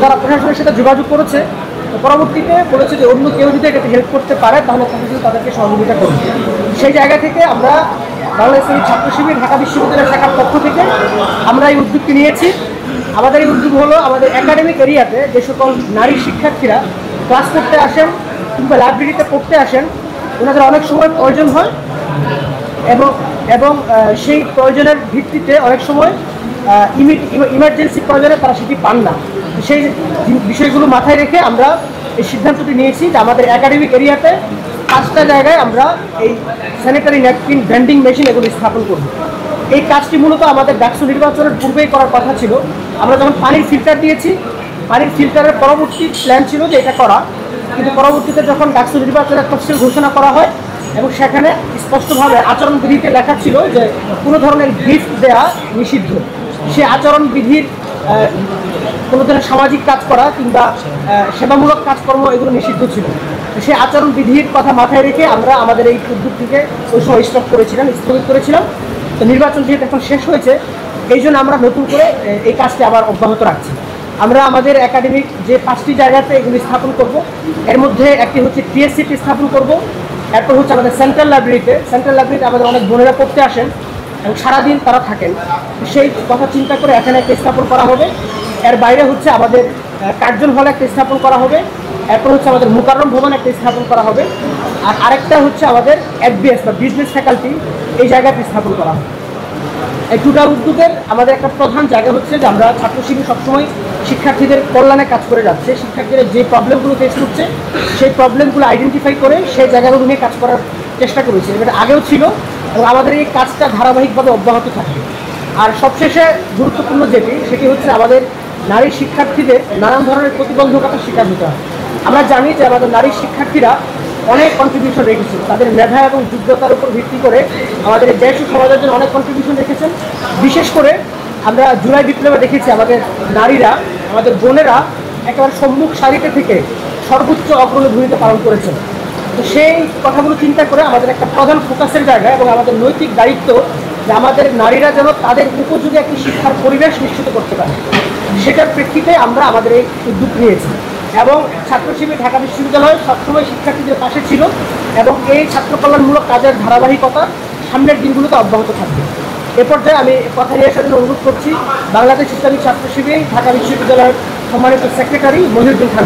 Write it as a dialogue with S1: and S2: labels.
S1: তারা প্রশাসনের সাথে যোগাযোগ করেছে, পরবর্তীতে বলেছে যে অন্য কেউ যদি এটাতে হেল্প করতে পারে তাহলে তাদেরকে সহযোগিতা করবে। সেই জায়গা থেকে আমরা বাংলা ইসলামী ছাত্র শিবির ঢাকা বিশ্ববিদ্যালয় শাখার পক্ষ থেকে আমরা এই উদ্যোগটি নিয়েছি। আমাদের এই উদ্যোগ হলো আমাদের একাডেমিক এরিয়াতে যে সকল নারী শিক্ষার্থীরা ক্লাস করতে আসেন কিংবা লাইব্রেরিতে পড়তে আসেন, ওনাদের অনেক সময় প্রয়োজন হয় এবং এবং সেই প্রয়োজনের ভিত্তিতে অনেক সময় ইমার্জেন্সি প্রয়োজনে তারা সেটি পান না। সেই বিষয়গুলো মাথায় রেখে আমরা এই সিদ্ধান্তটি নিয়েছি যে আমাদের একাডেমিক এরিয়াতে 5টা জায়গায় আমরা এই স্যানিটারি ন্যাপকিন ভেন্ডিং মেশিন এগুলো স্থাপন করব। এই কাজটি মূলত আমাদের ডাকসু নির্বাচনের পূর্বেই করার কথা ছিল। আমরা যখন পানির ফিল্টার দিয়েছি, পানির ফিল্টারের পরবর্তী প্ল্যান ছিল যে এটা করা, কিন্তু পরবর্তীতে যখন ডাকসু নির্বাচনের তফসিল ঘোষণা করা হয় এবং সেখানে স্পষ্টভাবে আচরণবিধিতে লেখা ছিল যে কোনো ধরনের গিফট দেওয়া নিষিদ্ধ, সে আচরণবিধির কোনো ধরনের সামাজিক কাজ করা কিংবা সেবামূলক কাজকর্ম এগুলো নিষিদ্ধ ছিল। সেই আচরণবিধির কথা মাথায় রেখে আমরা আমাদের এই উদ্যোগটিকে ওই সময় স্থগিত করেছিলাম। তো নির্বাচন যেহেতু এখন শেষ হয়েছে, এই জন্য আমরা নতুন করে এই কাজটি আবার অব্যাহত রাখছি। আমরা আমাদের একাডেমিক যে 5টি জায়গাতে এগুলি স্থাপন করব, এর মধ্যে একটি হচ্ছে টিএসসিটি স্থাপন করব, এরপর হচ্ছে আমাদের সেন্ট্রাল লাইব্রেরিতে আমাদের অনেক বোনেরা পড়তে আসেন এবং সারাদিন তারা থাকেন, সেই কথা চিন্তা করে এখানে একটা স্থাপন করা হবে। এর বাইরে হচ্ছে আমাদের কার্জন হলে একটা স্থাপন করা হবে, এরপর হচ্ছে আমাদের মুকাররম ভবন একটা স্থাপন করা হবে, আর আরেকটা হচ্ছে আমাদের এফবিএস বা বিজনেস ফ্যাকাল্টি এই জায়গাতে স্থাপন করা হবে। এই টোটাল উদ্যোগের আমাদের একটা প্রধান জায়গা হচ্ছে যে আমরা ছাত্র শিবির সবসময় শিক্ষার্থীদের কল্যাণে কাজ করে যাচ্ছে। শিক্ষার্থীরা যে প্রবলেমগুলো ফেস করছে সেই প্রবলেমগুলো আইডেন্টিফাই করে সেই জায়গাগুলো নিয়ে কাজ করার চেষ্টা করেছি, এটা আগেও ছিল এবং আমাদের এই কাজটা ধারাবাহিকভাবে অব্যাহত থাকবে। আর সবশেষে গুরুত্বপূর্ণ সেটি হচ্ছে আমাদের নারী শিক্ষার্থীদের নানান ধরনের প্রতিবন্ধকতার শিকার হতে হয়। আমরা জানি যে আমাদের নারী শিক্ষার্থীরা অনেক কন্ট্রিবিউশন রেখেছেন, তাদের মেধা এবং যোগ্যতার উপর ভিত্তি করে আমাদের দেশ ও সমাজের জন্য অনেক কন্ট্রিবিউশন রেখেছেন। বিশেষ করে আমরা জুলাই বিপ্লবে দেখেছি আমাদের নারীরা, আমাদের বোনেরা একেবারে সম্মুখ সারিতে থেকে সর্বোচ্চ অগ্রণী ভূমিকা পালন করেছেন। তো সেই কথাগুলো চিন্তা করে আমাদের একটা প্রধান ফোকাসের জায়গা এবং আমাদের নৈতিক দায়িত্ব যে আমাদের নারীরা যেন তাদের উপযোগী একটি শিক্ষার পরিবেশ নিশ্চিত করতে পারে, সেটার প্রেক্ষিতে আমরা আমাদের এই উদ্যোগ নিয়েছি। এবং ছাত্র শিবির ঢাকা বিশ্ববিদ্যালয় সবসময় শিক্ষার্থীদের পাশে ছিল এবং এই ছাত্র কল্যাণমূলক কাজের ধারাবাহিকতা সামনের দিনগুলোতে অব্যাহত থাকবে। এ পর্যায়ে আমি কথা নিয়ে আসার জন্য অনুরোধ করছি বাংলাদেশ ইসলামিক ছাত্র শিবির ঢাকা বিশ্ববিদ্যালয়ের সম্মানিত সেক্রেটারি মহিউদ্দিন খান।